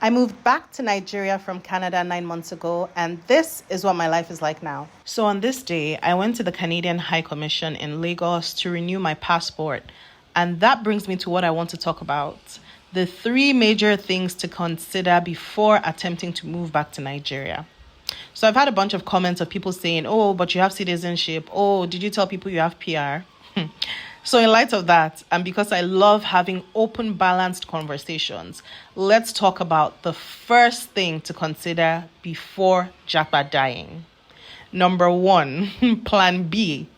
I moved back to Nigeria from Canada 9 months ago, and this is what my life is like now. So on this day, I went to the Canadian High Commission in Lagos to renew my passport. And that brings me to what I want to talk about. The three major things to consider before attempting to move back to Nigeria. So I've had a bunch of comments of people saying, oh, but you have citizenship. Oh, did you tell people you have PR? So in light of that, and because I love having open, balanced conversations, let's talk about the first thing to consider before Japadaing. Number one, plan B.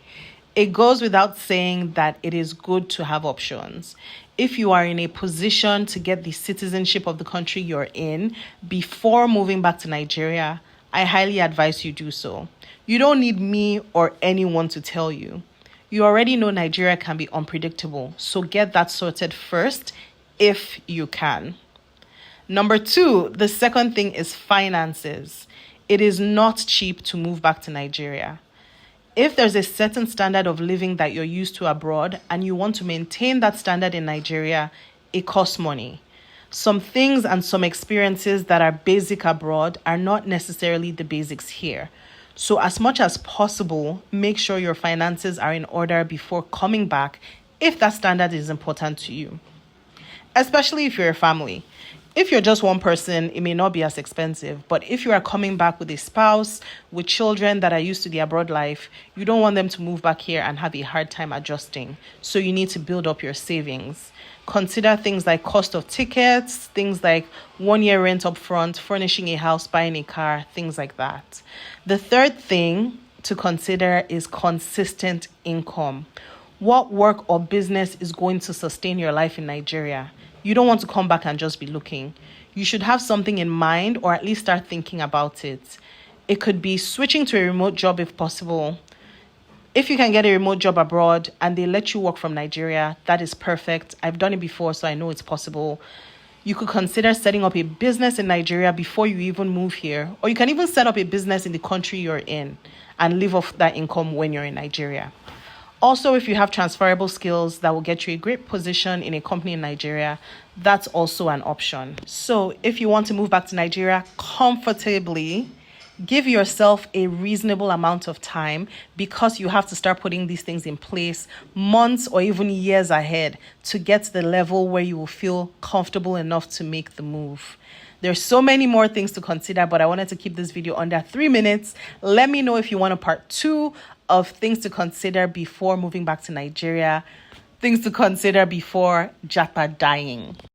It goes without saying that it is good to have options. If you are in a position to get the citizenship of the country you're in before moving back to Nigeria, I highly advise you do so. You don't need me or anyone to tell you. You already know Nigeria can be unpredictable, so get that sorted first if you can. Number two, the second thing is finances. It is not cheap to move back to Nigeria. If there's a certain standard of living that you're used to abroad and you want to maintain that standard in Nigeria, it costs money. Some things and some experiences that are basic abroad are not necessarily the basics here. So as much as possible, make sure your finances are in order before coming back if that standard is important to you, especially if you're a family. If you're just one person, it may not be as expensive, but if you are coming back with a spouse, with children that are used to the abroad life, you don't want them to move back here and have a hard time adjusting. So you need to build up your savings. Consider things like cost of tickets, things like 1 year rent up front, furnishing a house, buying a car, things like that. The third thing to consider is consistent income. What work or business is going to sustain your life in Nigeria? You don't want to come back and just be looking. You should have something in mind or at least start thinking about it. It could be switching to a remote job if possible. If you can get a remote job abroad and they let you work from Nigeria, that is perfect. I've done it before, so I know it's possible. You could consider setting up a business in Nigeria before you even move here. Or you can even set up a business in the country you're in and live off that income when you're in Nigeria. Also, if you have transferable skills that will get you a great position in a company in Nigeria, that's also an option. So if you want to move back to Nigeria comfortably, give yourself a reasonable amount of time because you have to start putting these things in place months or even years ahead to get to the level where you will feel comfortable enough to make the move. There's so many more things to consider, but I wanted to keep this video under 3 minutes. Let me know if you want a part 2 of things to consider before moving back to Nigeria, things to consider before Japadaing.